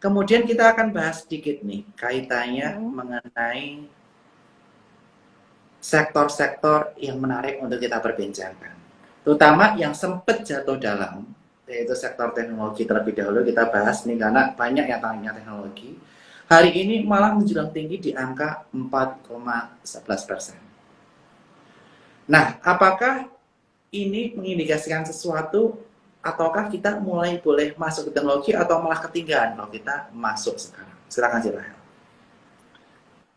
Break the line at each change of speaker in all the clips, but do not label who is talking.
Kemudian kita akan bahas sedikit nih kaitannya mengenai sektor-sektor yang menarik untuk kita perbincangkan. Terutama yang sempat jatuh dalam, yaitu sektor teknologi terlebih dahulu kita bahas nih karena banyak yang tanya teknologi. Hari ini malah menjulang tinggi di angka 4,11%. Nah, apakah ini mengindikasikan sesuatu ataukah kita mulai boleh masuk ke teknologi atau malah ketinggalan kalau kita masuk sekarang? Silakan Rahel.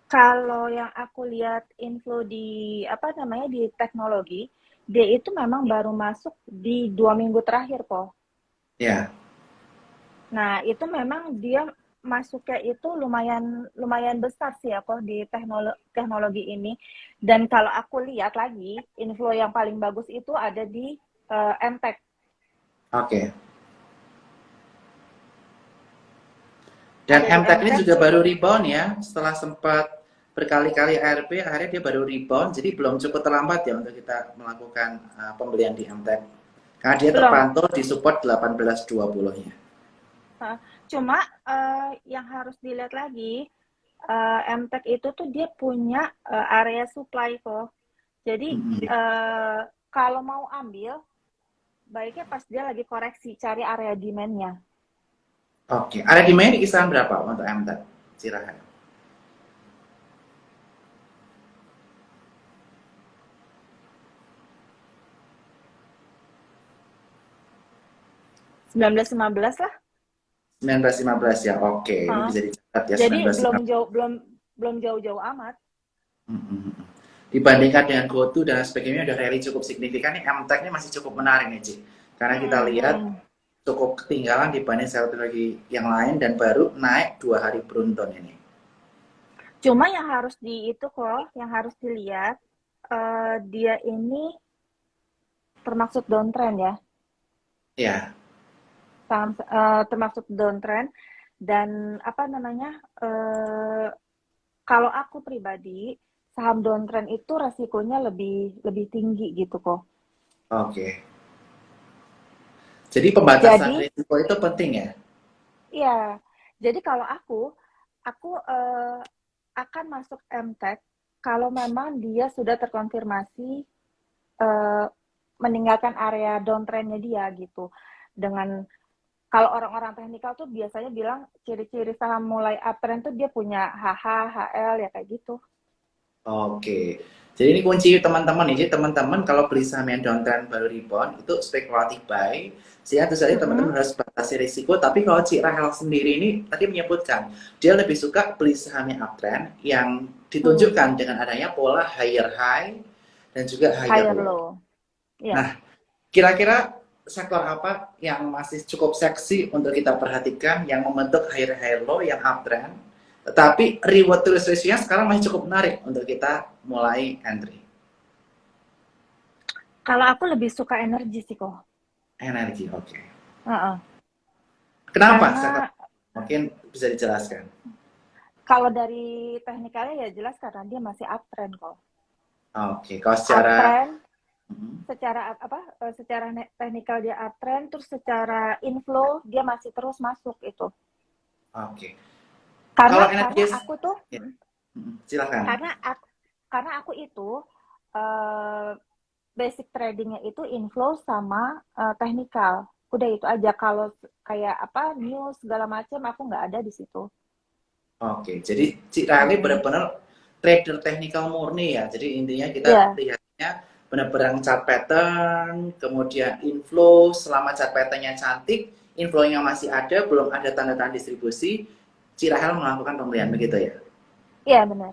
Kalau yang aku lihat info di apa namanya di teknologi, dia itu memang baru masuk di 2 minggu terakhir, po.
Ya.
Nah, itu memang dia masuknya itu lumayan lumayan besar sih ya kok di teknologi ini. Dan kalau aku lihat lagi, info yang paling bagus itu ada di MTech.
Oke. Dan
Ada di
MTech ini
MTech.
juga baru rebound ya, setelah sempat berkali-kali ARB, akhirnya dia baru rebound, jadi belum cukup terlambat ya untuk kita melakukan pembelian di MTech. Karena dia
Belum.
terpantau di support 1820-nya.
Cuma yang harus dilihat lagi, MTech itu tuh dia punya area supply kok. Jadi kalau mau ambil, baiknya pas dia lagi koreksi, cari area demand-nya.
Oke, area demand di kisaran berapa untuk MTech? Silakan.
19-15 lah.
1915 ya, oke. Ini bisa dicatat ya,
Jadi
1915.
belum jauh-jauh amat.
Dibandingkan dengan GoTo dan sebagainya udah rally cukup signifikan nih, MTech ini masih cukup menarik nih, Ci. Karena kita lihat cukup ketinggalan dibanding teknologi yang lain dan baru naik 2 hari beruntun ini.
Cuma yang harus yang harus dilihat, dia ini termasuk downtrend ya.
Ya.
Termasuk downtrend dan apa namanya? Kalau aku pribadi, saham downtrend itu resikonya lebih tinggi gitu kok.
Oke. Jadi pembatasan risiko itu penting ya?
Iya. Jadi kalau aku akan masuk MTech kalau memang dia sudah terkonfirmasi meninggalkan area downtrendnya dia gitu. Dengan kalau orang-orang teknikal tuh biasanya bilang ciri-ciri saham mulai uptrend tuh dia punya HH, HL ya kayak gitu.
Oke. Jadi ini kunci teman-teman nih. Jadi teman-teman kalau beli saham yang downtrend baru rebound itu spekulatif buy. Sehingga tentu saja teman-teman harus batasi risiko. Tapi kalau Cik Rahel sendiri ini tadi menyebutkan dia lebih suka beli saham yang uptrend yang ditunjukkan dengan adanya pola higher high dan juga higher low.
Yeah.
Nah, kira-kira sektor apa yang masih cukup seksi untuk kita perhatikan yang membentuk higher high low yang uptrend? Tetapi reward to risk ratio-nya sekarang masih cukup menarik untuk kita mulai entry.
Kalau aku lebih suka energi sih kok.
Energi, oke.
Okay.
Kenapa? Mungkin bisa dijelaskan.
Kalau dari teknikalnya ya jelas karena dia masih uptrend kok.
Oke, kalau secara
secara teknikal dia uptrend, terus secara inflow dia masih terus masuk itu.
Oke.
Karena aku tuh
silakan.
Karena aku itu basic tradingnya itu inflow sama teknikal. Udah itu aja. Kalau kayak news segala macam aku nggak ada di situ.
Oke, jadi Cik Rali benar-benar trader teknikal murni ya. Jadi intinya kita lihatnya benar-benar chart pattern, kemudian inflow, selama chart patternnya cantik, inflow-nya masih ada, belum ada tanda-tanda distribusi, Cik Rahel melakukan pembelian begitu ya?
Iya, benar.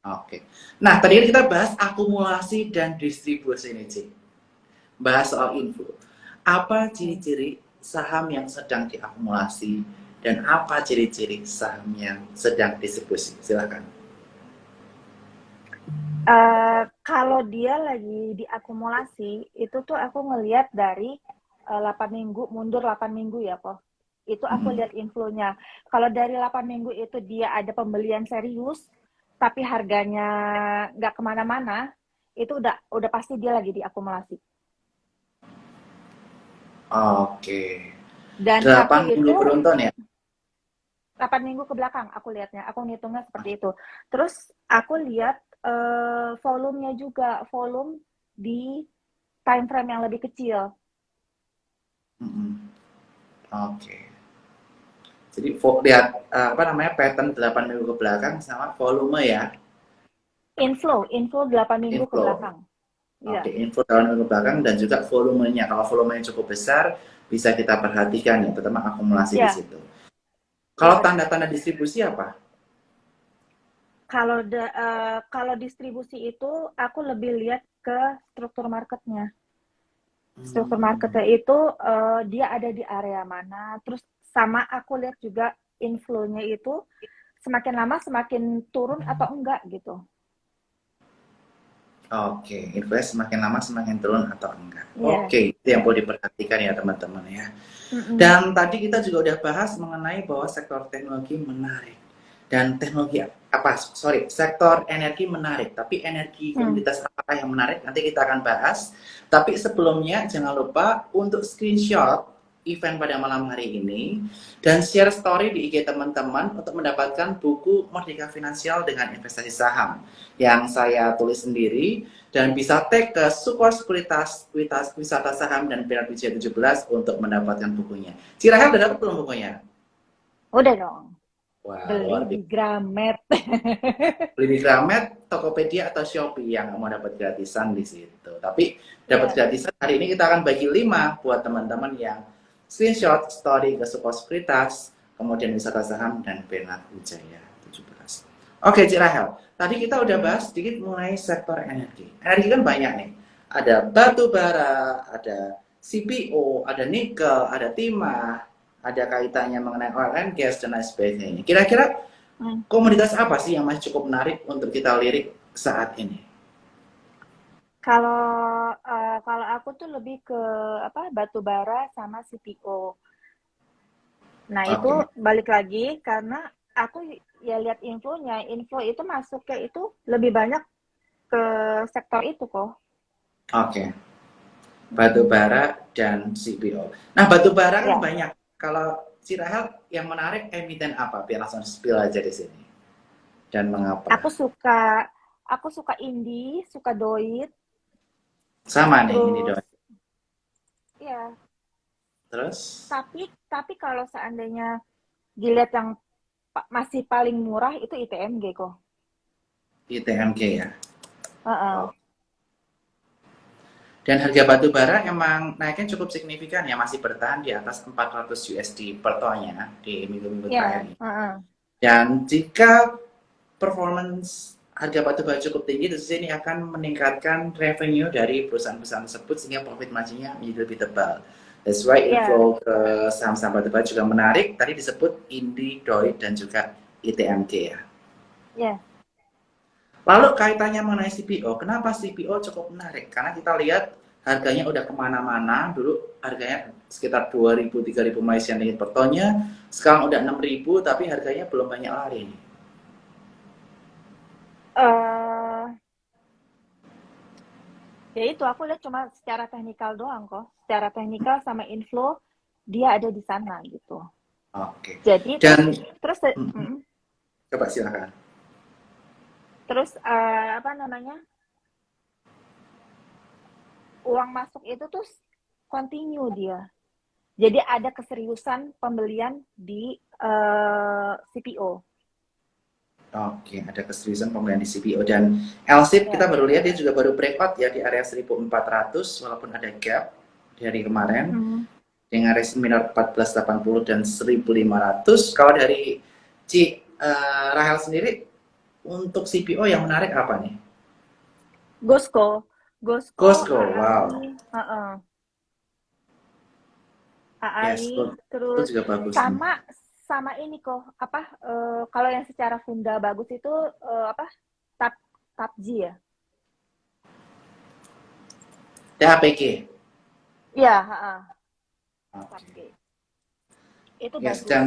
Oke. Nah, tadi kita bahas akumulasi dan distribusi ini, Cik. Bahas soal inflow. Apa ciri-ciri saham yang sedang diakumulasi dan apa ciri-ciri saham yang sedang distribusi? Silakan.
Kalau dia lagi diakumulasi, itu tuh aku ngelihat dari 8 minggu, mundur 8 minggu ya kok. Itu aku lihat inflow-nya. Kalau dari 8 minggu itu dia ada pembelian serius, tapi harganya nggak kemana-mana, itu udah pasti dia lagi diakumulasi.
Oke.
Dan
8 minggu beruntun ya?
8 minggu ke belakang aku lihatnya, aku ngitungnya seperti itu. Terus aku lihat volumenya juga, volume di time frame yang lebih kecil.
Mm-mm. Oke. Jadi lihat apa namanya pattern 8 minggu ke belakang sama volume ya,
Inflow 8 minggu ke
inflow.
belakang. Iya,
Oke, info 8 minggu ke belakang dan juga volumenya. Kalau volumenya cukup besar, bisa kita perhatikan ya, terutama akumulasi di
iya,
situ.
iya
Kalau
benar.
tanda-tanda distribusi apa?
Kalau distribusi itu aku lebih lihat ke struktur marketnya. Struktur
Hmm,
marketnya itu dia ada di area mana. Terus sama aku lihat juga inflow-nya itu semakin lama semakin turun atau enggak gitu.
oke, inflasi semakin lama semakin turun atau enggak?
Iya,
Oke, itu yang
iya.
perlu diperhatikan ya teman-teman ya.
Mm-mm.
Dan tadi kita juga udah bahas mengenai bahwa sektor teknologi menarik. Dan teknologi apa? Sorry, sektor energi menarik. Tapi energi
Hmm.
komoditas apa yang menarik? Nanti kita akan bahas. Tapi sebelumnya jangan lupa untuk screenshot event pada malam hari ini dan share story di IG teman-teman untuk mendapatkan buku Merdeka Finansial dengan Investasi Saham yang saya tulis sendiri dan bisa tag ke Sukor Sekuritas Wisata Saham dan Pilar BJ 17 untuk mendapatkan bukunya. Cirahel udah dapat belum bukunya?
Udah dong.
Wah,
Beli
luar
di
biasa.
Gramet.
Beli di Gramet, Tokopedia, atau Shopee yang mau dapat gratisan di situ. Tapi dapat
Iya,
gratisan hari ini kita akan bagi 5 buat teman-teman yang screenshot story ke Sukor Sekuritas, kemudian Wisata Saham dan Pilar Wijaya 17. Oke, Cik Rahel. Tadi kita udah
hmm.
bahas sedikit mengenai sektor energi. Energi kan banyak nih. Ada batu bara, ada CPO, ada nikel, ada timah, ada kaitannya mengenai oil and gas dan lain sebagainya. Kira-kira
Hmm.
komoditas apa sih yang masih cukup menarik untuk kita lirik saat ini?
Kalau aku tuh lebih ke apa batu bara sama CPO. Nah itu
Oke,
balik lagi karena aku ya lihat infonya, info itu masuknya itu lebih banyak ke sektor itu kok.
oke. Batu
Mm-mm.
bara dan CPO. Nah, batu bara kan
Ya,
banyak. Kalau Cirahel yang menarik emiten apa? Biar langsung spill aja di sini. Dan mengapa?
aku suka indie, suka doit,
Sama nih, ini
terus
doang.
ya.
Terus
Tapi kalau seandainya dilihat yang masih paling murah itu ITMG kok.
ITMG ya.
Heeh.
Oh. Dan harga batu bara emang naiknya cukup signifikan ya, masih bertahan di atas 400 USD per tonnya di minggu-minggu terakhir
Ya,
ini.
heeh.
Dan jika performance harga batubara cukup tinggi, tentu saja ini akan meningkatkan revenue dari perusahaan-perusahaan tersebut sehingga profit marginnya menjadi lebih tebal. That's why
Ya,
info ke saham-saham batubara juga menarik. Tadi disebut Indi, Doit, dan juga ITMG ya.
ya.
Lalu kaitannya mengenai CPO, kenapa CPO cukup menarik? Karena kita lihat harganya udah kemana-mana, dulu harganya sekitar 2.000, 3.000 Malaysian ringgit per tonnya, sekarang udah 6.000, tapi harganya belum banyak lari nih.
eh Ya itu aku lihat cuma secara teknikal doang kok. Secara teknikal sama inflow dia ada di sana gitu.
Oke.
Jadi terus
Dan
terus
mm, coba silakan.
terus apa namanya? Uang masuk itu tuh continue dia. Jadi ada keseriusan pembelian di CPO.
Oke, ada keseriusan pembelian di CPO dan LSIP kita
Ya,
baru lihat dia juga baru breakout ya di area 1400 walaupun ada gap dari kemarin
mm.
dengan resmi minor 1480 dan 1500. Kalau dari Rahel sendiri untuk CPO yang menarik apa nih?
Gosco,
Costco, wow.
AAI,
Yes,
AAI,
itu
terus
juga bagus nih.
sama sama ini kok apa kalau yang secara funda bagus itu apa tap tapji ya.
DHPG.
Iya,
Oke.
tapji itu
Yes,
bagus.
dan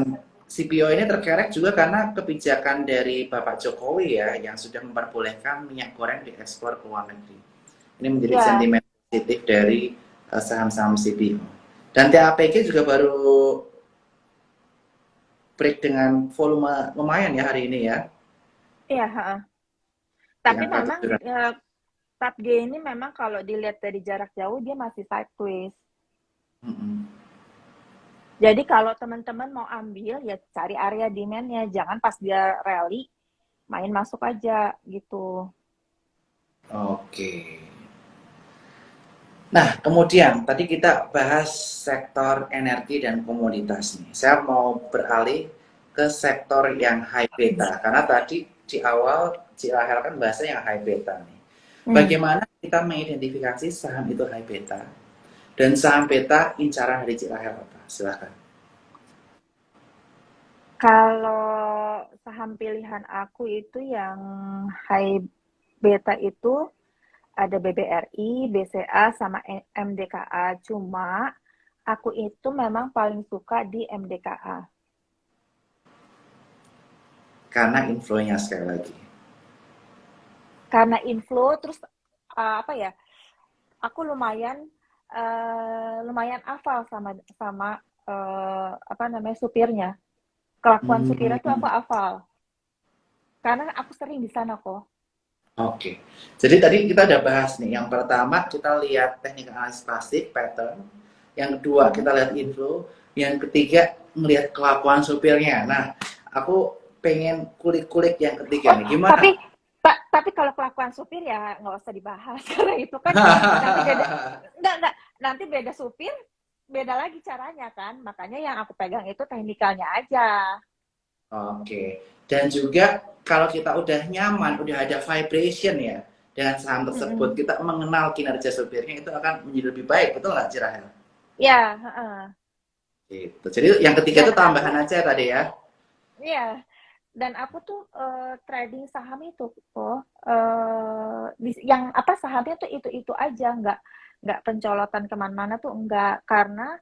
CPO ini terkerek juga karena kebijakan dari Bapak Jokowi ya yang sudah memperbolehkan minyak goreng diekspor ke luar negeri. Ini menjadi
Ya,
sentimen positif dari saham-saham CPO. Dan TAPG juga baru break dengan volume lumayan ya hari ini ya.
Iya, heeh.
Di
Tapi
angka
memang
700.
TAPG ini memang kalau dilihat dari jarak jauh dia masih sideways.
Mm-mm.
Jadi kalau teman-teman mau ambil ya cari area demand-nya, jangan pas dia rally main masuk aja gitu.
Oke. Nah, kemudian tadi kita bahas sektor energi dan komoditas nih. Saya mau beralih ke sektor yang high beta karena tadi di awal Cik Rahel kan bahasa yang high beta nih.
Hmm.
Bagaimana kita mengidentifikasi saham itu high beta dan saham beta incaran dari Cik Rahel apa? Silahkan.
Kalau saham pilihan aku itu yang high beta itu ada BBRI, BCA, sama MDKA. Cuma aku itu memang paling suka di MDKA.
Karena inflonya sekali lagi.
Karena inflow, terus apa ya, aku lumayan hafal sama apa namanya supirnya. Kelakuan supirnya tuh aku
Hmm.
hafal. Karena aku sering di sana kok.
Oke, jadi tadi kita udah bahas nih. Yang pertama kita lihat teknik analis pasif pattern, yang kedua kita
Mm-mm.
lihat inflow, yang ketiga melihat kelakuan supirnya. Nah, aku pengen kulik-kulik yang ketiga
Oh,
nih. Gimana?
tapi kalau kelakuan supir ya nggak usah dibahas karena itu kan nanti beda, nggak, nanti beda supir, beda lagi caranya kan. Makanya yang aku pegang itu teknikalnya aja.
Oke, dan juga kalau kita udah nyaman, udah ada vibration ya dengan saham tersebut,
Mm-mm.
kita mengenal kinerja supirnya itu akan menjadi lebih baik, betul nggak, Cirahel?
Ya, heeh.
Gitu. Jadi yang ketiga
Dan
itu tambahan
aku,
aja tadi ya.
ya, dan aku tuh trading saham itu kok, yang apa sahamnya tuh itu aja, nggak pencolotan kemana-mana tuh enggak, karena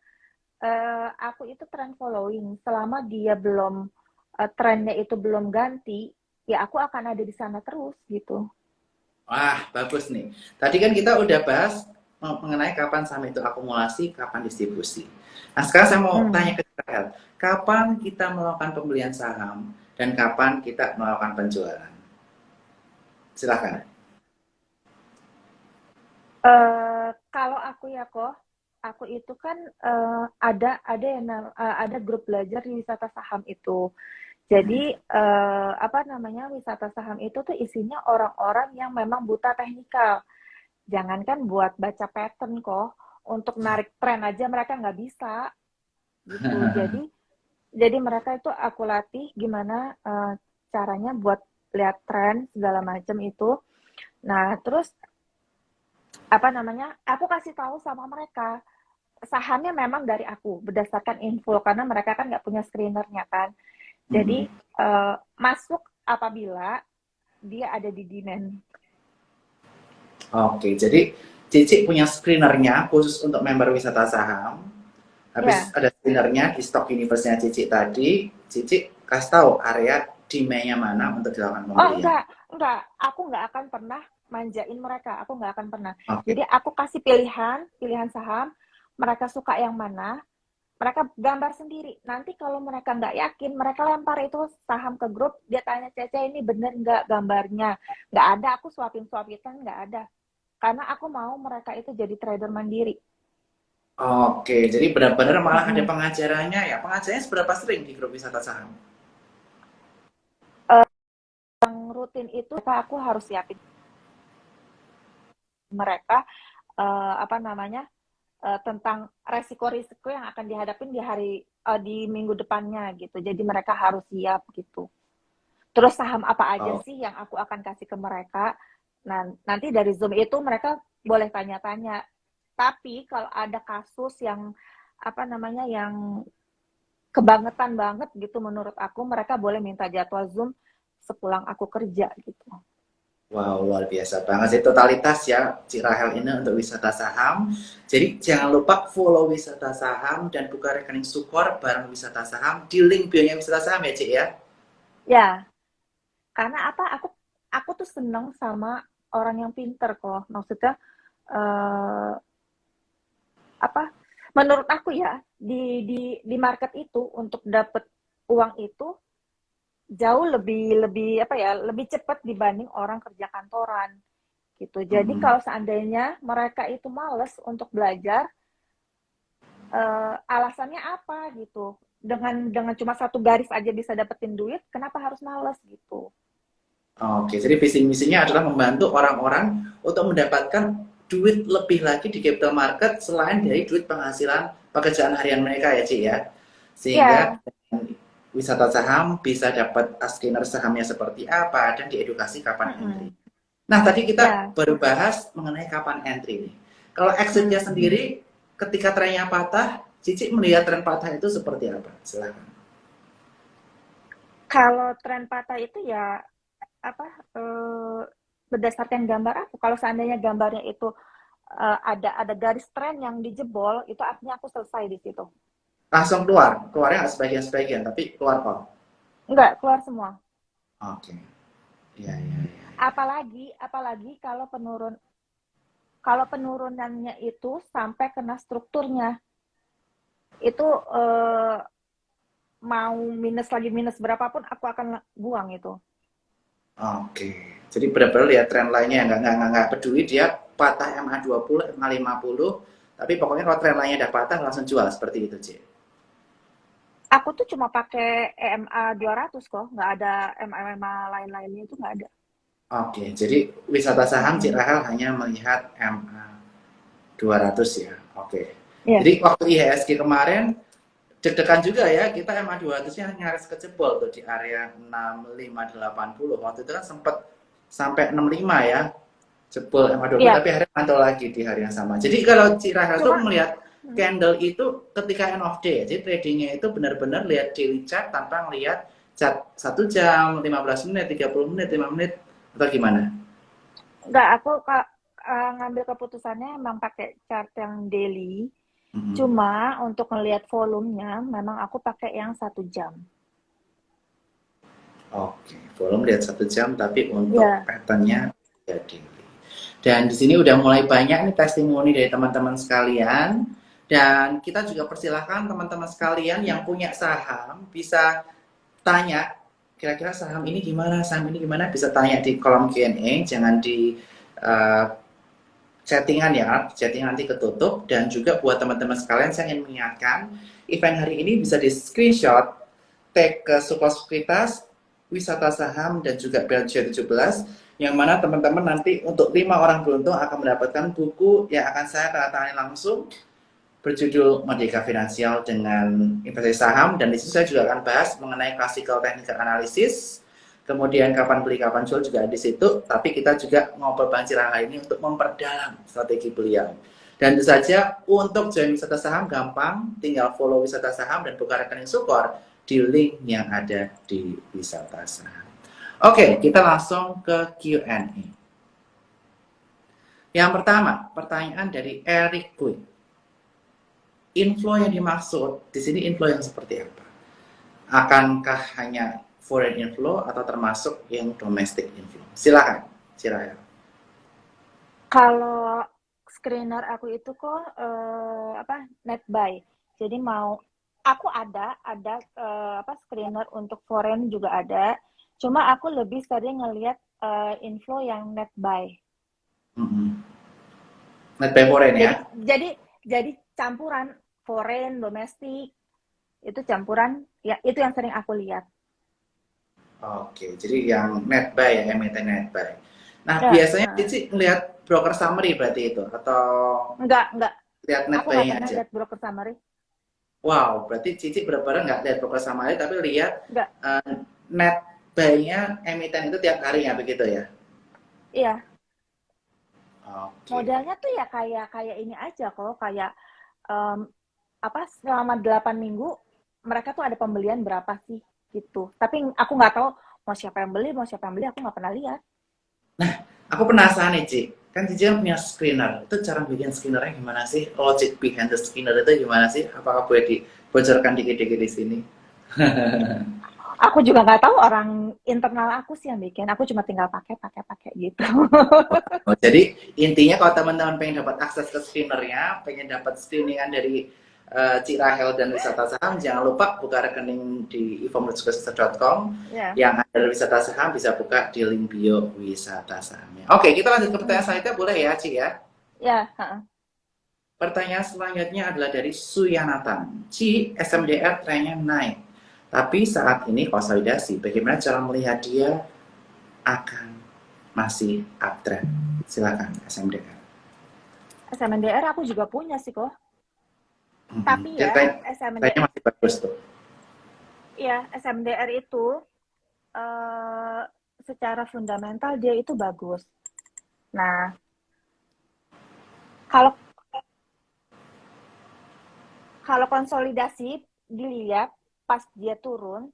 aku itu trend following. Selama dia belum trennya itu belum ganti, ya aku akan ada di sana terus gitu.
Wah, bagus nih. Tadi kan kita udah bahas mengenai kapan saham itu akumulasi, kapan distribusi. Nah, sekarang saya mau tanya
Hmm.
ke Rahel, kapan kita melakukan pembelian saham dan kapan kita melakukan penjualan? Silakan.
Kalau aku ya kok, aku itu kan ada grup belajar di wisata saham itu. Jadi apa namanya, wisata saham itu tuh isinya orang-orang yang memang buta teknikal. Jangankan buat baca pattern kok, untuk narik tren aja mereka nggak bisa gitu. Jadi mereka itu aku latih gimana caranya buat lihat tren segala macam itu. Nah, terus apa namanya? Aku kasih tahu sama mereka sahamnya memang dari aku berdasarkan info karena mereka kan nggak punya screenernya kan. Jadi masuk apabila dia ada di demand.
Oke, jadi Cici punya screenernya khusus untuk member wisata saham. Habis
Ya,
ada screenernya di stock universe-nya Cici tadi, Cici kasih tahu area demand-nya mana untuk dilakukan
oh
pembelian.
enggak, aku nggak akan pernah manjain mereka, aku nggak akan pernah.
Oke.
Jadi aku kasih pilihan saham, mereka suka yang mana, mereka gambar sendiri. Nanti kalau mereka nggak yakin, mereka lempar itu saham ke grup, dia tanya Cece ini bener nggak gambarnya. Nggak ada, aku suapin-suapitan, nggak ada. Karena aku mau mereka itu jadi trader mandiri.
Oke, jadi benar-benar malah ada
Mm-mm.
pengajarannya ya. Pengajarannya seberapa sering di grup wisata saham?
Yang rutin itu aku harus siapin mereka apa namanya tentang resiko-risiko yang akan dihadapin di di minggu depannya gitu. Jadi mereka harus siap gitu. Terus saham apa aja
Oh,
sih yang aku akan kasih ke mereka? Nah, nanti dari Zoom itu mereka boleh tanya-tanya. Tapi kalau ada kasus yang apa namanya yang kebangetan banget gitu menurut aku, mereka boleh minta jadwal Zoom sepulang aku kerja gitu.
wow, luar biasa banget sih totalitas ya Cik Rahel ini untuk wisata saham. Jadi jangan lupa follow wisata saham dan buka rekening Sukor bareng wisata saham di link bio-nya wisata saham ya Cik ya.
Ya, karena apa? Aku tuh seneng sama orang yang pinter kok. Maksudnya eh, apa? Menurut aku ya di market itu untuk dapet uang itu jauh lebih apa ya, lebih cepat dibanding orang kerja kantoran gitu. Jadi
Mm-mm.
kalau seandainya mereka itu males untuk belajar, alasannya apa gitu? Dengan cuma satu garis aja bisa dapetin duit, kenapa harus males gitu?
Oke, jadi visi misinya adalah membantu orang-orang untuk mendapatkan duit lebih lagi di capital market selain dari duit penghasilan pekerjaan harian mereka ya, Ci ya. Sehingga
Ya,
wisata saham bisa dapat scanner sahamnya seperti apa dan diedukasi kapan entry.
mm-mm.
Nah, tadi kita
Ya,
baru bahas mengenai kapan entry nih. Kalau exitnya
hmm.
sendiri, ketika trennya patah, Cici melihat tren patah itu seperti apa? Silahkan.
Kalau tren patah itu ya apa? Berdasarkan gambar aku. Kalau seandainya gambarnya itu ada garis tren yang dijebol, itu artinya aku selesai di situ.
Langsung keluar, keluarnya nggak sebagian-sebagian, tapi keluar kok.
Enggak, keluar semua.
Oke, iya, iya, iya.
Apalagi kalau penurunannya itu sampai kena strukturnya. Itu mau minus berapapun aku akan buang itu.
Oke, jadi benar-benar lihat tren lainnya, nggak peduli dia patah MA20, MA50, tapi pokoknya kalau tren lainnya udah patah langsung jual seperti itu, Ci.
Aku tuh cuma pakai EMA 200 kok, nggak ada EMA lain-lainnya itu nggak ada.
Oke, jadi wisata saham Cik
Mm-mm.
Rahel hanya melihat MA200 ya. Oke.
Iya,
Jadi waktu IHSG kemarin deg-degan juga ya, kita MA200-nya nyaris kejebol tuh di area 6580. Waktu itu kan sempat sampai 65 ya, jebol MA20,
iya.
tapi akhirnya mantul lagi di hari yang sama. Jadi kalau Cik Rahel tuh
Cuma,
melihat
hmm,
candle itu ketika end of day, jadi tradingnya itu benar-benar lihat daily chart tanpa ngelihat chart 1 jam, 15 menit, 30 menit, 5 menit, atau gimana?
nggak aku ngambil keputusannya emang pakai chart yang daily.
Mhm.
Cuma untuk ngelihat volumenya, memang aku pakai yang 1 jam.
Oke, volume lihat 1 jam, tapi untuk
Ya,
patternnya ya daily. Dan di sini udah mulai banyak nih testimoni dari teman-teman sekalian. Dan kita juga persilahkan teman-teman sekalian yang punya saham bisa tanya kira-kira saham ini gimana, saham ini gimana, bisa tanya di kolom Q&A, jangan di uh, chattingan ya, chatting nanti ketutup. Dan juga buat teman-teman sekalian saya ingin mengingatkan event hari ini bisa di screenshot, tag ke Sekuritas Wisata Saham dan juga Belgia 17, yang mana teman-teman nanti untuk 5 orang beruntung akan mendapatkan buku yang akan saya tanda tangani langsung berjudul Merdeka Finansial dengan Investasi Saham. Dan di situ saya juga akan bahas mengenai classical technical analysis, kemudian kapan beli kapan jual juga di situ. Tapi kita juga ngobrol banjir hal ini untuk memperdalam strategi beliau. Dan itu saja, untuk join wisata saham gampang, tinggal follow wisata saham dan buka rekening Sukor di link yang ada di wisata saham. Oke, kita langsung ke Q&A. Yang pertama, pertanyaan dari Eric Quick. Inflow yang dimaksud di sini inflow yang seperti apa? Akankah hanya foreign inflow atau termasuk yang domestic inflow? Silakan, Ciraya.
kalau screener aku itu kok apa net buy. Jadi aku ada apa screener untuk foreign juga ada. Cuma aku lebih sering ngelihat inflow yang net buy.
Mm-hmm. Net by foreign ya?
Jadi jadi jadi campuran foreign, domestik itu campuran ya itu yang sering aku lihat.
Oke, jadi yang net buy ya, emiten net buy. Nah,
Ya,
biasanya Cici ngelihat broker summary berarti itu atau
enggak.
lihat net
Aku nggak
buy-nya
pernah
aja?
lihat broker summary.
Wow, berarti Cici benar-benar nggak lihat broker summary tapi lihat
Enggak.
net buy-nya emiten itu tiap hari ya begitu ya?
Iya,
Oke.
modalnya tuh ya kayak kayak ini aja kok, kayak em, apa selama 8 minggu mereka tuh ada pembelian berapa sih gitu. Tapi aku nggak tahu mau siapa yang beli aku nggak pernah lihat.
Aku penasaran nih, Ci. Kan Cici kan punya screener. Itu cara bikin screenernya gimana sih? Logic behind the screener itu gimana sih? Apakah boleh dibocorkan dikit-dikit di sini?
Aku juga nggak tahu orang internal aku sih yang bikin. Aku cuma tinggal pakai gitu.
Oh, jadi intinya kalau teman-teman pengen dapat akses ke screenernya, pengen dapat screeningan dari Cik Rahel dan wisata saham, jangan lupa buka rekening di e-commerce.com.
Ya,
Yang ada wisata saham bisa buka di link bio wisata sahamnya. Oke, kita lanjut ke pertanyaan
mm,
selanjutnya, boleh ya, Cik ya?
ya, heeh.
Pertanyaan selanjutnya adalah dari Suyanatan. Ci, SMDR trennya naik. Tapi saat ini konsolidasi. Bagaimana cara melihat dia akan masih uptrend? Silakan SMDR.
SMNDR aku juga punya sih kok.
Hmm.
Tapi
Dia
ya,
trennya masih bagus tuh.
SMDR itu eh, secara fundamental dia itu bagus. Nah, kalau kalau konsolidasi dilihat pas dia turun,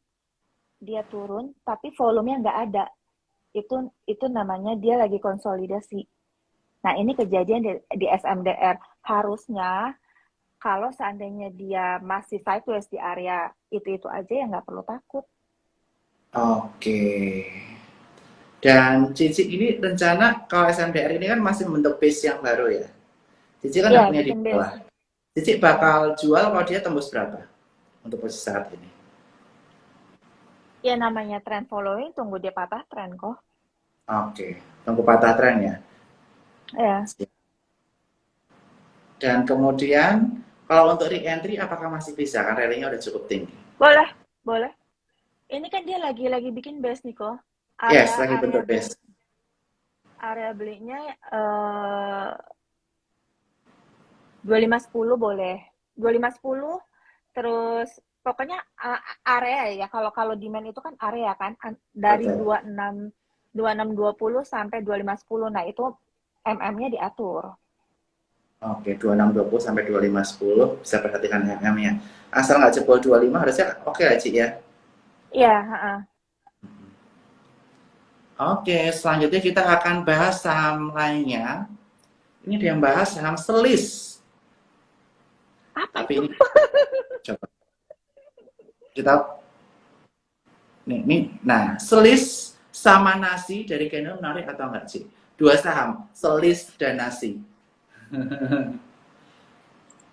tapi volumenya nggak ada. Itu namanya dia lagi konsolidasi. Nah, ini kejadian di SMDR. Harusnya kalau seandainya dia masih sideways di area itu aja ya nggak perlu takut.
Oke. Dan Cici ini rencana kalau SMDR ini kan masih membentuk base yang baru ya. Cici kan
Iya,
nggak punya di
bikin base.
bawah. Cici bakal jual kalau dia tembus berapa untuk posisi saat ini?
Ya namanya trend following, tunggu dia patah trend kok.
Oke, tunggu patah tren ya.
Ya,
Dan kemudian kalau untuk re-entry apakah masih bisa? Kan rally-nya udah cukup tinggi.
boleh, boleh. Ini kan dia lagi bikin base nih kok.
Yes,
Area
lagi
area
bentuk
beli
base.
area belinya 2510 boleh. 2510 terus pokoknya area ya. Kalau kalau demand itu kan area kan dari
Betul.
2620 sampai 2510. Nah, itu MM-nya diatur.
Oke, 2620 sampai 2510 bisa perhatikan MM-nya. Asal nggak jebol 25 harusnya oke lah, Ci ya.
Iya, heeh.
Oke, selanjutnya kita akan bahas saham lainnya. Ini dia yang bahas saham Selis.
Apa
Tapi
itu?
ini coba kita nih. Nah, Selis sama nasi dari Canon menarik atau enggak, Ci? Dua saham, Selis dan nasi.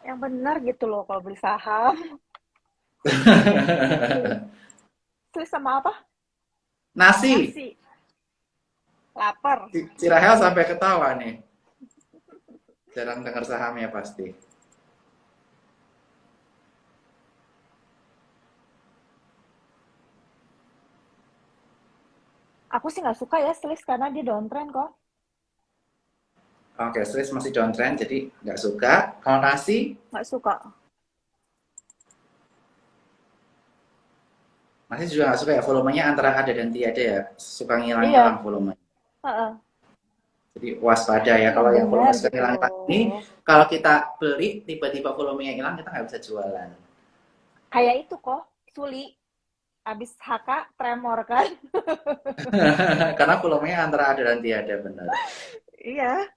Yang benar gitu loh kalau beli saham. Terus sama apa?
Nasi.
Nasi. Lapar.
Cirahel sampai ketawa nih. Jarang dengar sahamnya pasti.
Aku sih nggak suka ya Swiss karena dia downtrend kok.
Oke, Swiss masih downtrend, jadi nggak suka. Kalau nasi,
Nggak suka.
nasi juga nggak suka ya. Volumenya antara ada dan tiada ya. Suka ngilang-ngilang
Iya.
volume.
Heeh.
Jadi waspada ya.
Yang
Kalau yang volume
benar
suka
gitu
ngilang-ngilang ini,
loh.
kalau kita beli, tiba-tiba volumenya hilang, kita nggak bisa jualan.
Kayak itu kok, Suli. Abis HK, tremor kan?
Karena volumenya antara ada dan tiada, benar.
Iya.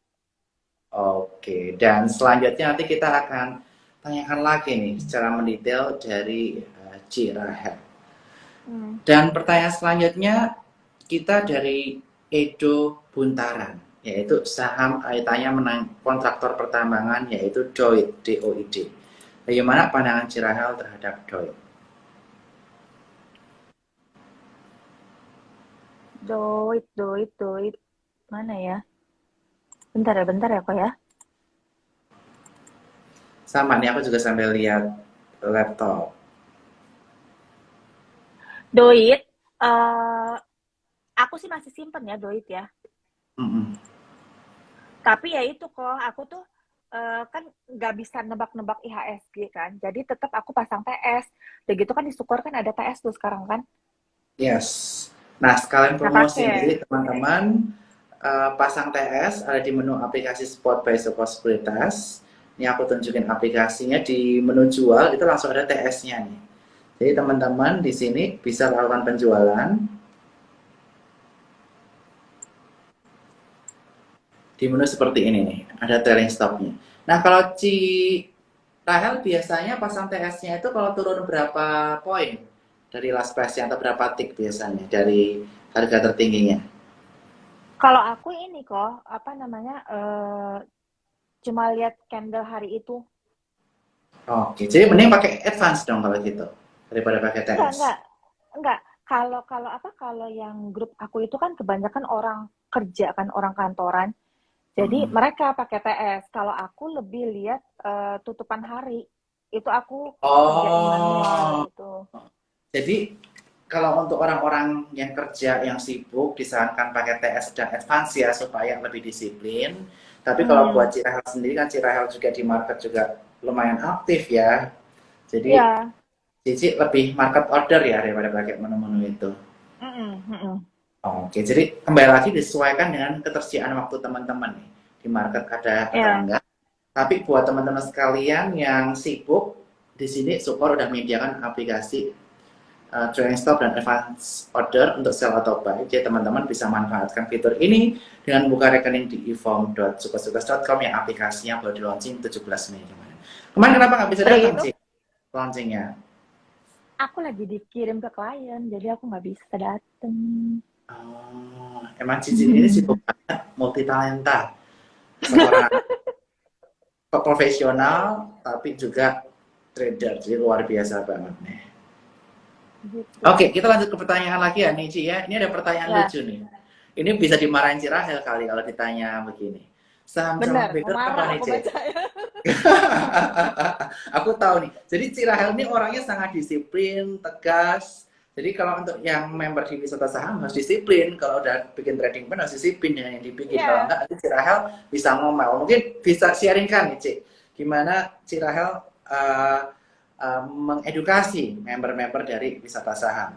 Oke, dan selanjutnya nanti kita akan tanyakan lagi nih secara mendetail dari Ci Rahel.
Hmm.
Dan pertanyaan selanjutnya kita dari Edo Buntaran, yaitu saham kaitannya menang kontraktor pertambangan yaitu DOID, DOID. Bagaimana pandangan Ci Rahel terhadap DOID?
Doit. Mana ya? Bentar ya kok ya.
Sama nih, aku juga sambil lihat laptop.
Doit, aku sih masih simpen ya Doit ya.
Mm-mm.
Tapi ya itu kok, aku tuh kan nggak bisa nebak-nebak IHSG kan. Jadi tetap aku pasang TS. Udah gitu kan di Sukor kan ada TS tuh sekarang kan.
Yes. Nah, sekalian
Nah
promosiin
pakai.
diri teman-teman, pasang TS ada di menu aplikasi Spot by Soko Sekuritas. Ini aku tunjukin aplikasinya di menu jual itu langsung ada TS-nya nih. Jadi teman-teman di sini bisa lakukan penjualan di menu seperti ini nih. Ada trailing stop-nya. Nah, kalau Ci Rahel biasanya pasang TS-nya itu kalau turun berapa poin dari last price atau berapa tick biasanya dari harga tertingginya?
Kalau aku ini kok, apa namanya, cuma lihat candle hari itu.
Oke, jadi mending pakai advance dong kalau gitu daripada pakai
Enggak,
TS.
enggak. Kalau kalau apa? Kalau yang grup aku itu kan kebanyakan orang kerja kan, orang kantoran. Jadi
Mm-mm.
mereka pakai TS. Kalau aku lebih lihat tutupan hari. Itu aku kerjain manual
Oh,
gitu.
jadi kalau untuk orang-orang yang kerja yang sibuk disarankan pakai TS dan advance ya supaya lebih disiplin. Tapi kalau
Hmm,
buat Cirahel sendiri kan Cirahel juga di market juga lumayan aktif ya. Jadi
ya.
Cici lebih market order ya daripada pakai menu-menu itu.
Mm-mm, mm-mm.
Oke, jadi kembali lagi disesuaikan dengan ketersediaan waktu teman-teman nih. Di market ada atau
Ya.
enggak. Tapi buat teman-teman sekalian yang sibuk, di sini Support udah menyediakan aplikasi trailing stop dan advance order untuk sell atau buy. Jadi teman-teman bisa manfaatkan fitur ini dengan buka rekening di eform.sukasukses.com yang aplikasinya baru di launching 17 Mei kemarin. Kemarin kenapa nggak bisa
Udah
datang,
gitu,
Cik? Launchingnya?
aku lagi dikirim ke klien, jadi aku nggak bisa dateng.
Oh, emang Cici ini sibuk banget, multi talenta. Seorang profesional, tapi juga trader. Jadi luar biasa banget nih.
Gitu.
Oke, kita lanjut ke pertanyaan lagi ya nih, Ci ya. Ini ada pertanyaan
Ya,
lucu nih. Ini bisa dimarahin si Rahel kali kalau ditanya begini. Saham
bener.
calon
Mau
trader apa
marah
nih,
aku
Ci?
bacanya.
Aku tahu nih. Jadi si Rahel ini orangnya sangat disiplin, tegas. Jadi kalau untuk yang member di wisata saham harus disiplin. Kalau udah bikin trading plan harus disiplin dengan yang dibikin. Kalau
Iya.
enggak nanti si Rahel bisa ngomel. Mungkin bisa sharingkan nih, Ci. Gimana si Rahel mengedukasi member-member dari wisata saham.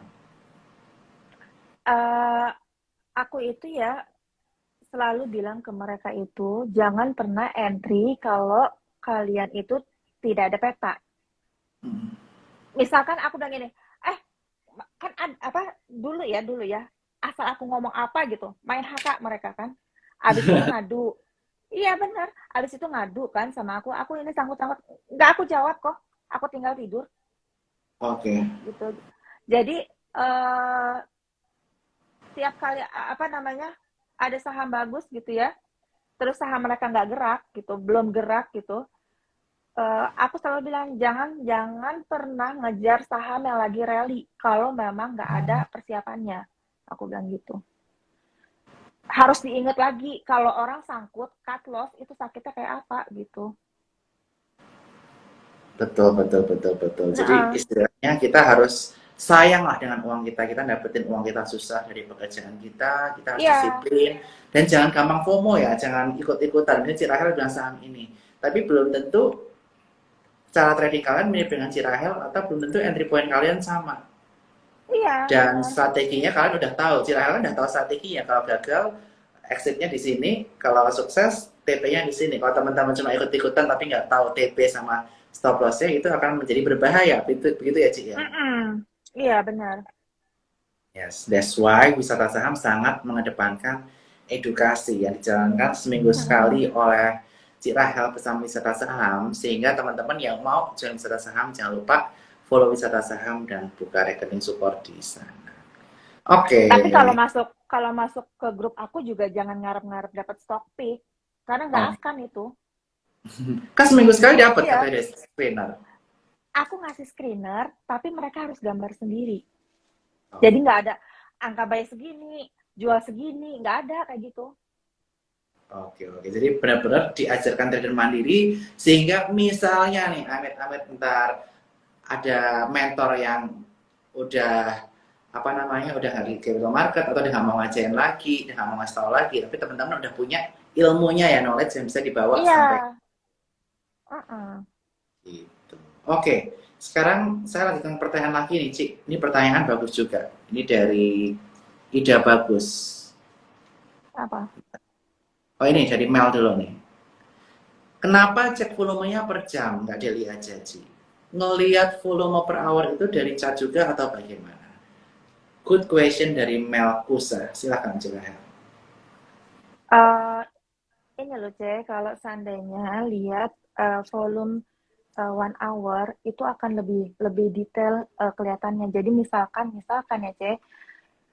Eh, aku itu ya selalu bilang ke mereka itu jangan pernah entry kalau kalian itu tidak ada peta.
Hmm.
Misalkan aku bilang gini, eh kan apa dulu ya asal aku ngomong apa gitu main haka mereka kan. Abis itu ngadu. Iya benar. Abis itu ngadu kan sama aku ini sangkut-sangkut. Nggak aku jawab kok. Aku tinggal tidur
Oke,
gitu. Jadi eh, tiap kali apa namanya ada saham bagus gitu ya, terus saham mereka nggak gerak gitu, belum gerak gitu, aku selalu bilang jangan jangan pernah ngejar saham yang lagi rally kalau memang nggak ada persiapannya. Aku bilang gitu. Harus diingat lagi kalau orang sangkut cut loss itu sakitnya kayak apa gitu.
betul, betul, betul, betul. Jadi
Nah,
istilahnya kita harus sayang lah dengan uang kita dapetin uang kita susah dari pekerjaan kita harus
iya,
disiplin, dan jangan gampang FOMO ya, jangan ikut-ikutan. Ini Cirahel bilang saham ini. Tapi belum tentu cara trading kalian mirip dengan Cirahel, atau belum tentu entry point kalian sama.
iya
Dan
benar.
strateginya kalian udah tahu, Cirahel kan udah tahu strateginya. Kalau gagal, exitnya di sini. Kalau sukses, TP-nya di sini. Kalau teman-teman cuma ikut-ikutan tapi nggak tahu TP sama stop loss-nya, itu akan menjadi berbahaya. Begitu ya, Cik ya?
Iya benar.
Yes, that's why wisata saham sangat mengedepankan edukasi yang dijalankan seminggu sekali oleh Cik Rahel bersama wisata saham, sehingga teman-teman yang mau join wisata saham jangan lupa follow wisata saham dan buka rekening support di sana. Oke.
Tapi kalau masuk ke grup aku juga jangan ngarep-ngarep dapat stock pick karena nggak
Oh,
akan itu.
kan seminggu sekali dapat
Iya,
katanya dari trainer.
aku ngasih screener, tapi mereka harus gambar sendiri. Jadi
Oh,
nggak ada angka buy segini, jual segini, nggak ada kayak gitu.
oke, oke. Jadi benar-benar diajarkan trader mandiri, sehingga misalnya nih amit-amit ntar ada mentor yang udah apa namanya udah nggak di capital market, atau dia nggak mau ngajarin lagi, dia nggak mau ngasih tahu lagi, tapi teman-teman udah punya ilmunya ya, knowledge yang bisa dibawa
Iya,
sampai
uh-uh.
gitu. Oke, sekarang saya lanjutkan pertanyaan lagi nih, Cik. Ini pertanyaan bagus juga. Ini dari Ida Bagus.
Apa?
Oh, ini dari Mel dulu nih. Kenapa cek volumenya per jam, nggak daily aja, Cik? Ngelihat volume per hour itu dari chart juga atau bagaimana? Good question dari Mel Kusa. Silakan, Cik Rahel.
Eh, ini loh, C, kalau seandainya lihat volume 1 hour itu akan lebih lebih detail kelihatannya. Jadi misalkan ya, C,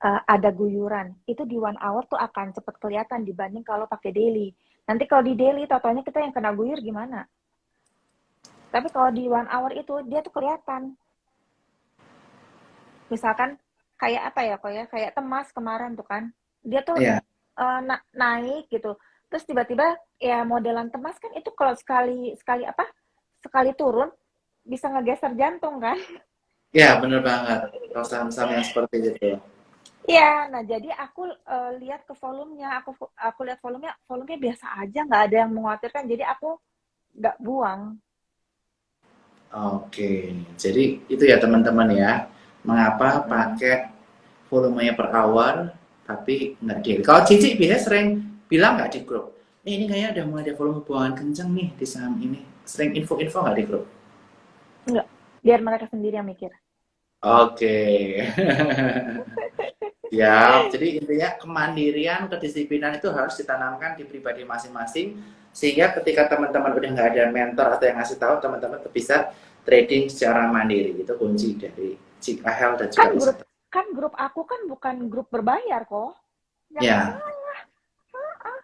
ada guyuran. Itu di 1 hour tuh akan cepat kelihatan dibanding kalau pakai daily. Nanti kalau di daily, totalnya kita yang kena guyur gimana? Tapi kalau di 1 hour itu dia tuh kelihatan. Misalkan kayak apa ya kok ya, kayak Temas kemarin tuh kan. Dia tuh
Ya,
naik gitu. Terus tiba-tiba ya modelan Temas kan itu kalau sekali sekali apa? Sekali turun bisa ngegeser jantung kan.
ya bener banget. Kalau saham-saham yang seperti itu.
Iya, nah jadi aku lihat ke volumenya, aku lihat volumenya biasa aja, nggak ada yang mengkhawatirkan. Jadi aku nggak buang.
Oke, jadi itu ya teman-teman ya. Mengapa
Mm.
pakai volumenya per hour tapi nggak deal. Kalau Cici biasanya sering bilang nggak di grup, ini kayaknya udah mulai ada volume buangan kenceng nih di saham ini. Sering info-info nggak di grup?
Nggak, biar mereka sendiri yang mikir.
Oke. Ya, jadi intinya kemandirian, kedisiplinan itu harus ditanamkan di pribadi masing-masing sehingga ketika teman-teman udah nggak ada mentor atau yang ngasih tahu, teman-teman bisa trading secara mandiri. Itu kunci dari Cik Ahel dan juga
Kan
bisa.
grup aku kan bukan grup berbayar kok. Jangan
Ya,
salah.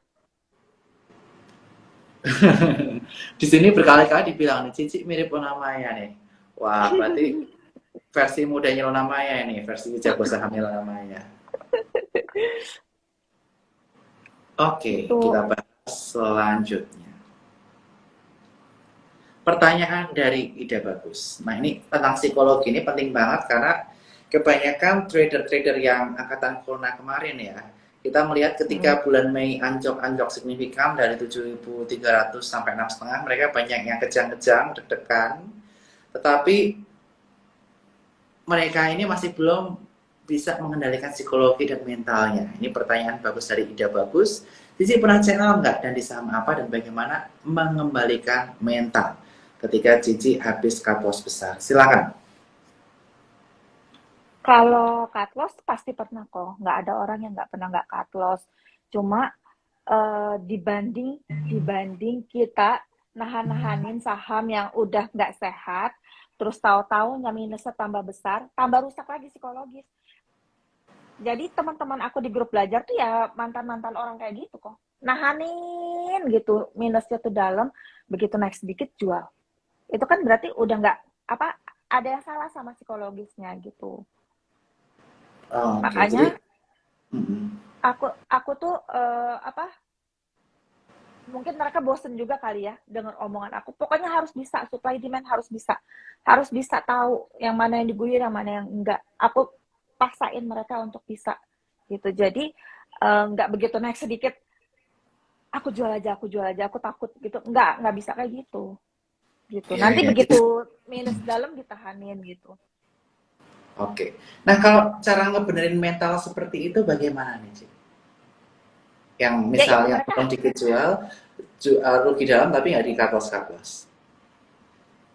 di sini berkali-kali dibilang nih, Cici mirip Luna Maya nih. Wah, berarti versi mudanya Luna Maya ini, versi jago sahamnya Luna Maya. Oke,
Gitu.
kita bahas selanjutnya. Pertanyaan dari Ida Bagus. Nah, ini tentang psikologi ini penting banget karena kebanyakan trader-trader yang angkatan corona kemarin ya, kita melihat
Mm.
ketika bulan Mei anjlok-anjlok signifikan dari 7.300 sampai 6,5, mereka banyak yang kejang-kejang, deg-degan, tetapi mereka ini masih belum bisa mengendalikan psikologi dan mentalnya. Ini pertanyaan bagus dari Ida Bagus. Cici pernah channel nggak dan di saham apa dan bagaimana mengembalikan mental ketika Cici habis cut loss besar? Silakan.
Kalau cut loss pasti pernah kok. Nggak ada orang yang nggak pernah nggak cut loss. Cuma dibanding dibanding kita nahan-nahanin saham yang udah nggak sehat, terus tahu-tahu minusnya tambah besar, tambah rusak lagi psikologis. Jadi teman-teman aku di grup belajar tuh ya mantan-mantan orang kayak gitu kok. Nahanin gitu, minusnya tuh dalam, begitu naik sedikit jual. Itu kan berarti udah nggak apa ada yang salah sama psikologisnya gitu.
Oke, jadi
Makanya
mm,
aku tuh apa mungkin mereka bosen juga kali ya dengan omongan aku. Pokoknya harus bisa, supply demand harus bisa. Harus bisa tahu yang mana yang diguyur, yang mana yang enggak. Aku paksain mereka untuk bisa gitu. Jadi enggak begitu naik sedikit, aku jual aja, aku takut gitu. Enggak bisa kayak gitu. Gitu.
ya,
Nanti
ya. Jadi,
begitu minus dalam ditahanin gitu.
oke. Nah, kalau cara ngebenerin mental seperti itu bagaimana nih, Cik? Yang
Ya itu
misalnya
mereka
belum dikit jual rugi dalam tapi nggak di cut loss.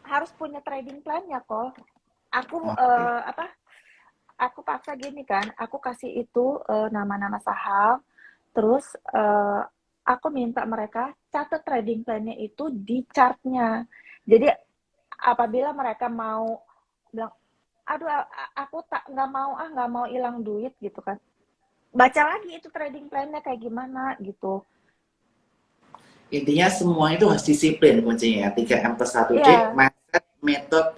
harus punya trading plan-nya kok. Aku
Oke.
apa aku paksa gini kan, aku kasih itu nama-nama saham, terus aku minta mereka catat trading plan-nya itu di chart-nya. Jadi apabila mereka mau bilang, aduh aku tak nggak mau hilang duit gitu kan, baca lagi itu trading plan-nya kayak gimana gitu.
Intinya semua itu harus disiplin kuncinya. 3M+1D,
Iya,
mindset, metode,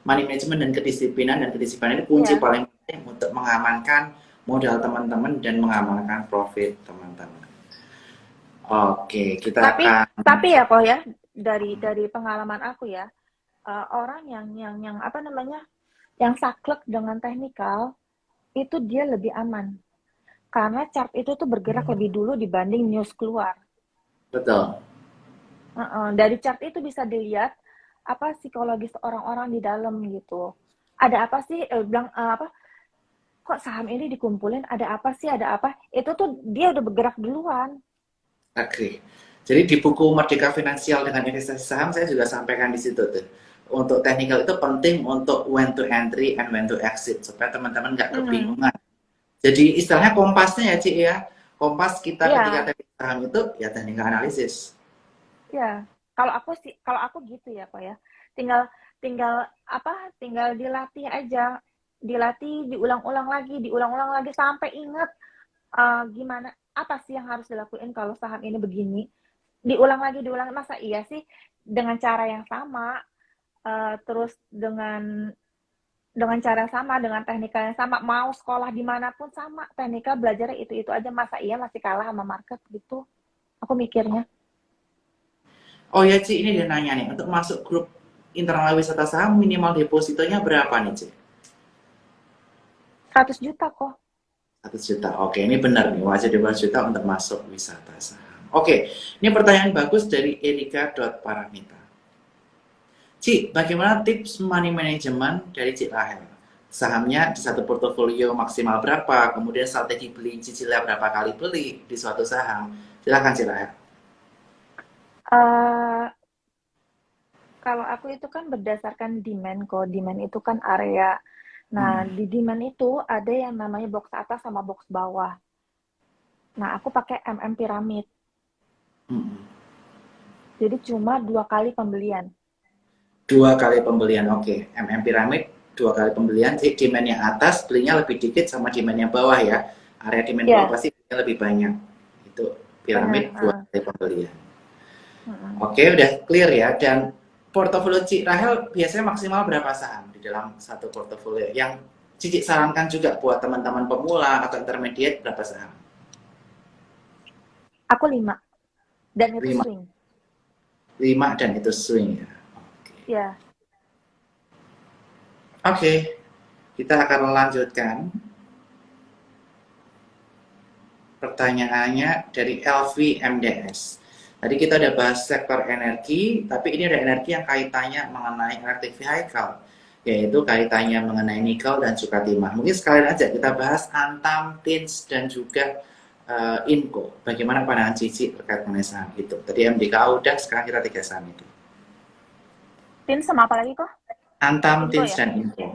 money management, dan kedisiplinan. Dan kedisiplinan itu kunci
iya.
paling penting untuk mengamankan modal teman-teman dan mengamankan profit teman-teman. Oke, kita
Tapi
akan.
tapi ya kok ya dari pengalaman aku ya, orang yang apa namanya yang saklek dengan teknikal itu dia lebih aman karena chart itu tuh bergerak lebih dulu dibanding news keluar.
Betul.
Dari chart itu bisa dilihat apa psikologis orang-orang di dalam gitu. Ada apa sih? Bilang apa? Kok saham ini dikumpulin? Ada apa sih? Ada apa? Itu tuh dia udah bergerak duluan.
Agree. Jadi di buku Merdeka Finansial dengan Investasi Saham saya juga sampaikan di situ tuh. Untuk technical itu penting untuk when to entry and when to exit supaya teman-teman nggak
Hmm,
kebingungan. Jadi istilahnya kompasnya ya Cik ya. Kompas kita ketika
ya,
teknik saham itu ya teknik analisis.
ya. Kalau aku gitu ya, kok ya. Tinggal tinggal apa? Tinggal dilatih aja, dilatih, diulang-ulang lagi sampai ingat gimana apa sih yang harus dilakuin kalau saham ini begini. Diulang lagi, masa iya sih dengan cara yang sama terus dengan cara sama, dengan teknikal yang sama, mau sekolah dimanapun sama, teknikal belajarnya itu aja, masa iya masih kalah sama market gitu, aku mikirnya.
Oh ya Ci, ini dia nanya nih, untuk masuk grup internal wisata saham minimal depositonya berapa nih Ci?
100 juta kok.
100 juta. Oke, ini benar nih, wajib 12 juta untuk masuk wisata saham. Oke, ini pertanyaan bagus dari Erika.paramita. Ci, bagaimana tips money management dari Ci Rahel? Sahamnya di satu portofolio maksimal berapa? Kemudian strategi beli cicilnya berapa kali beli di suatu saham? Silahkan Ci Rahel.
Eh, Kalau aku itu kan berdasarkan demand kok, demand itu kan area. Nah,
Hmm.
di demand itu ada yang namanya box atas sama box bawah. Nah, aku pakai piramid.
Hmm.
Jadi cuma 2 kali pembelian.
Dua kali pembelian, oke. Piramid, dua kali pembelian. Demand yang atas belinya lebih dikit sama demand yang bawah ya. Area demand bawah
Ya,
pasti belinya lebih banyak. Itu piramid
benar.
dua kali pembelian.
Mm-mm.
Oke, udah clear ya. Dan portofolio Cik Rahel biasanya maksimal berapa saham di dalam satu portofolio? Yang Cici sarankan juga buat teman-teman pemula atau intermediate berapa saham?
Aku 5. Dan itu
Lima,
swing.
lima dan itu swing ya. Oke,
Ya,
oke. Kita akan melanjutkan pertanyaannya dari LV MDS. Tadi kita udah bahas sektor energi, tapi ini ada energi yang kaitannya mengenai electric vehicle, yaitu kaitannya mengenai nikel dan juga timah. Mungkin sekalian aja kita bahas Antam, Tins, dan juga Inco. Bagaimana pandangan Cici terkait mengenai saham itu? Tadi MDKA udah, sekarang kita tiga saham itu.
tin sama apa lagi kok?
Antam,
Inco
Tins,
ya?
dan Inco.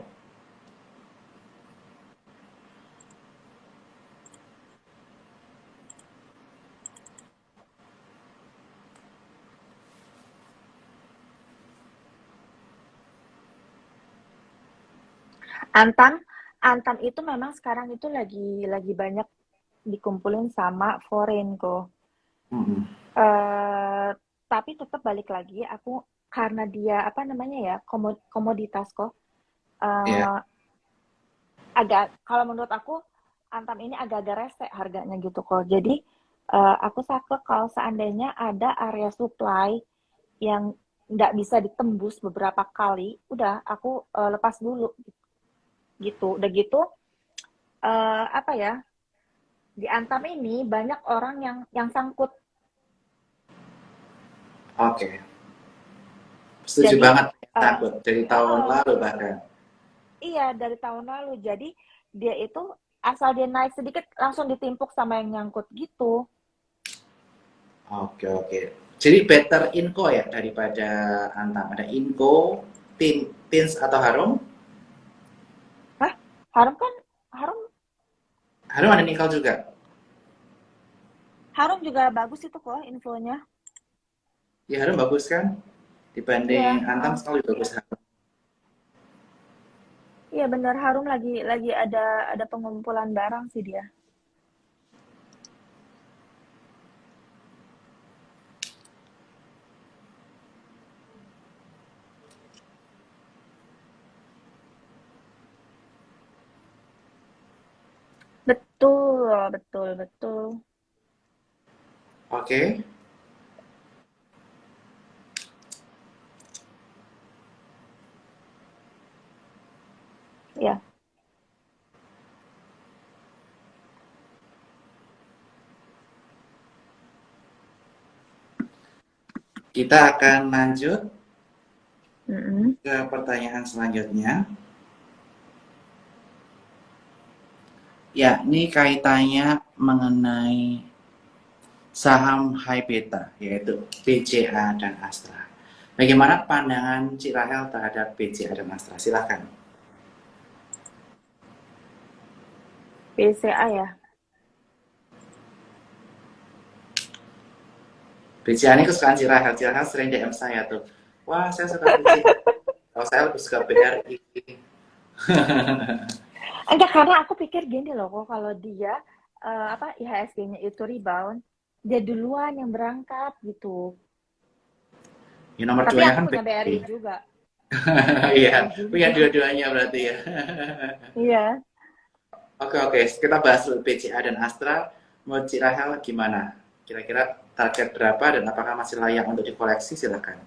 Antam, Antam itu memang sekarang itu lagi banyak dikumpulin sama foreign kok.
Hmm.
Eh, tapi tetap balik lagi, aku karena dia apa namanya ya komoditas kok.
Ya,
eh, Agak kalau menurut aku Antam ini agak-agak rese harganya gitu kok. Jadi aku saklek kalau seandainya ada area supply yang nggak bisa ditembus beberapa kali, udah aku lepas dulu gitu. Udah gitu apa ya, di Antam ini banyak orang yang sangkut.
oke. Setuju
Jadi
banget,
uh,
takut dari tahun lalu bahkan.
iya dari tahun lalu. Jadi dia itu asal dia naik sedikit langsung ditimpuk sama yang nyangkut gitu.
Oke, oke. Jadi better Inco ya daripada Antam. Ada Inco, Tins atau Harum.
Hah? Harum kan Harum
Harum ada Nikel juga.
Harum juga bagus itu kok infonya.
Ya Harum bagus kan? Dibanding
Iya,
Antam sekali bagus Harum.
iya benar Harum lagi ada pengumpulan barang sih dia. Betul, betul, betul.
Oke,
Ya,
kita akan lanjut
mm-mm.
ke pertanyaan selanjutnya. Ya, ini kaitannya mengenai saham high beta, yaitu BCA dan Astra. Bagaimana pandangan Cik Rahel terhadap BCA dan Astra? Silahkan.
BCA ya.
BCA ini kesukaan Cirahel. Cirahel sering DM saya tuh. Wah, saya suka BCA. Kalau saya lebih suka BRI.
Enggak, karena aku pikir gini loh kok, kalau dia apa IHSG-nya itu rebound, dia duluan yang berangkat gitu.
Ya, nomor
Tapi
duanya
aku
kan
punya BRI
BRI.
juga.
Iya,
Kayak
punya
gitu.
dua-duanya berarti ya.
Iya.
Oke, oke, kita bahas dulu BCA dan Astra. Menurut Cik Rahel gimana? Kira-kira target berapa dan apakah masih layak untuk dikoleksi? Silakan.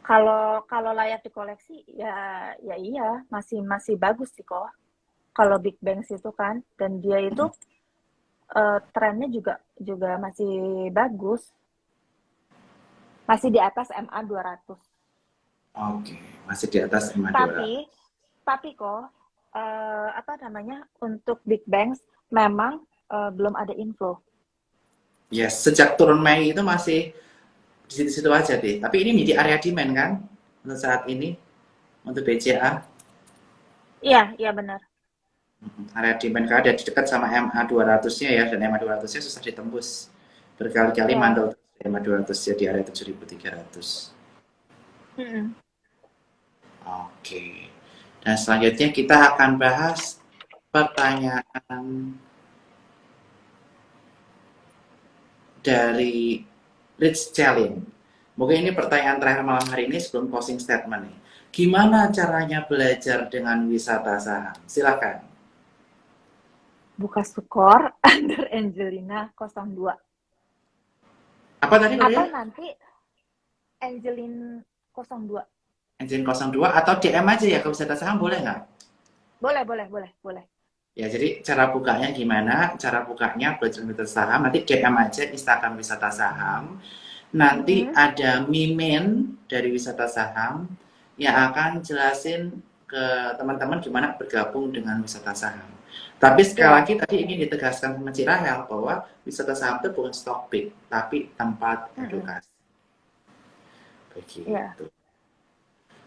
Kalau kalau layak dikoleksi ya ya iya, masih masih bagus sih kok. Kalau Big Bang itu kan, dan dia itu trennya juga juga masih bagus, masih di atas MA 200.
Oke, masih di atas 5.200.
Tapi kok apa namanya, untuk Big Bang memang belum ada inflow.
Yes, sejak turun Mei itu masih di situ-situ aja deh. Tapi ini di area demand kan untuk saat ini untuk BCA.
Iya, iya benar.
Area demand kan ada di dekat sama MA 200-nya ya, dan MA 200-nya susah ditembus. Berkali-kali
Iya.
mantul MA 200 ya di area 7.300.
Mm-mm.
Oke. Dan selanjutnya kita akan bahas pertanyaan dari Rich Chalin. Mungkin ini pertanyaan terakhir malam hari ini sebelum closing statement nih. Gimana caranya belajar dengan wisata saham? Silakan.
Buka skor under Angelina 02.
Apa tadi
Atau
kalian?
nanti Angelin 02.
Engine 02 atau DM aja ya ke wisata saham boleh nggak?
Boleh, boleh, boleh, boleh.
Ya, jadi cara bukanya gimana? Cara bukanya belajar wisata saham, nanti DM aja Instagram wisata saham. Nanti
Mm-mm.
ada mimin dari wisata saham yang akan jelasin ke teman-teman gimana bergabung dengan wisata saham. Tapi sekali
Ya.
lagi tadi ingin ditegaskan sama Ci Rahel bahwa wisata saham itu bukan stock pick, tapi tempat
Mm-mm.
edukasi.
Ya.
Begitu.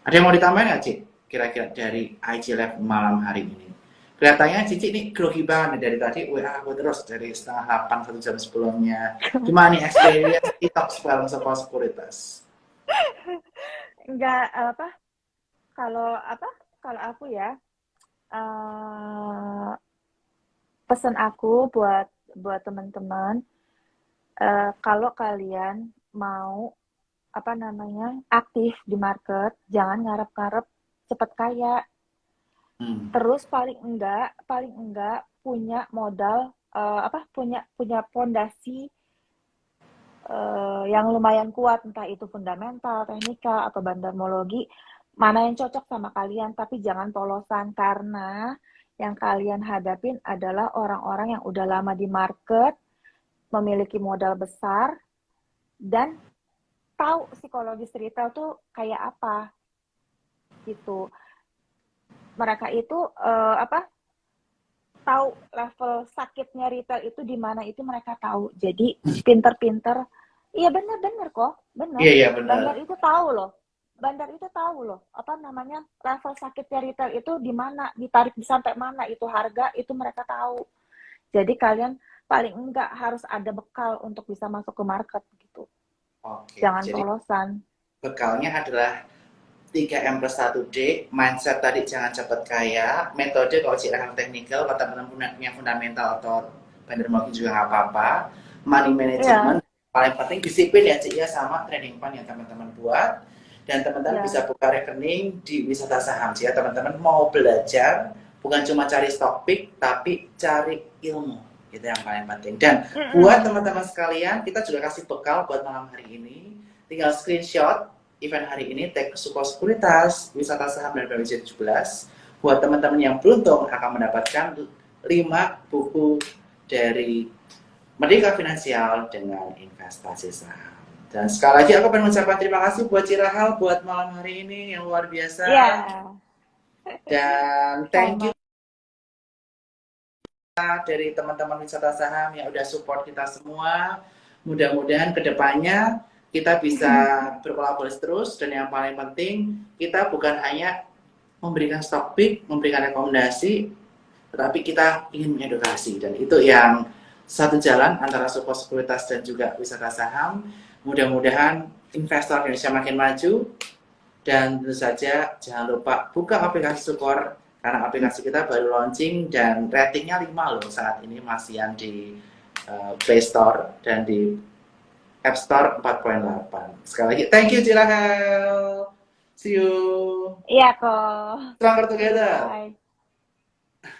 Ada yang mau ditambahin nggak, Cik? Kira-kira dari IG Live malam hari ini. Kelihatannya Cici ini grogi banget nih dari tadi WA aku terus dari setengah 8 1 jam sebelumnya. Gimana nih experience TikTok bareng Soal Sekuritas?
Enggak apa, kalau apa, kalau aku ya, eh pesan aku buat buat teman-teman, kalau kalian mau apa namanya, aktif di market, jangan ngarep-ngarep cepet kaya.
Hmm.
Terus paling enggak punya modal, apa, punya punya pondasi yang lumayan kuat, entah itu fundamental, teknikal, atau bandarmologi, mana yang cocok sama kalian, tapi jangan polosan, karena yang kalian hadapin adalah orang-orang yang udah lama di market, memiliki modal besar, dan tahu psikologis retail tuh kayak apa gitu. Mereka itu apa, tahu level sakitnya retail itu di mana, itu mereka tahu. Jadi pinter-pinter, iya benar-benar kok, benar.
Iya, iya
Bandar
benar.
itu tahu loh. Bandar itu tahu loh, apa namanya, level sakitnya retail itu di mana, ditarik sampai mana itu harga, itu mereka tahu. Jadi kalian paling enggak harus ada bekal untuk bisa masuk ke market gitu.
Oke,
Jangan
jadi
polosan.
bekalnya adalah 3M+1D, mindset tadi jangan cepat kaya, metode kalau Cik teknikal, kalau teman-teman punya fundamental atau bandarmologi juga nggak apa-apa, money
Iya,
management, paling penting disiplin ya Cik ya, sama trading plan yang teman-teman buat, dan teman-teman bisa
iya.
buka rekening di wisata saham Cik ya, teman-teman mau belajar, bukan cuma cari stock pick, tapi cari ilmu, itu yang paling penting. Dan buat
Mm-mm.
teman-teman sekalian, kita juga kasih bekal buat malam hari ini, tinggal screenshot event hari ini tag Suko Sekuritas Wisata Saham dan BWJ 17. Buat teman-teman yang beruntung akan mendapatkan 5 buku dari Merdeka Finansial dengan investasi saham. Dan sekali lagi aku pengen mengucapkan terima kasih buat Cirahal buat malam hari ini yang luar biasa.
Iya,
Dan thank you
sama.
dari teman-teman wisata saham yang udah support kita semua. Mudah-mudahan kedepannya kita bisa berkolaborasi terus, dan yang paling penting kita bukan hanya memberikan stock pick, memberikan rekomendasi, tetapi kita ingin mengedukasi, dan itu yang satu jalan antara support sekuritas dan juga wisata saham. Mudah-mudahan investor Indonesia makin maju, dan tentu saja jangan lupa buka aplikasi Sukor karena aplikasi kita baru launching dan ratingnya 5 loh saat ini, masih yang di Play Store dan di App Store 4.8. Sekali lagi thank you Cirahel. See you.
Iya kok.
Stronger together.
Bye.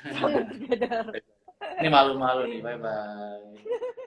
Selamat together.
Ini malu-malu nih. Bye bye.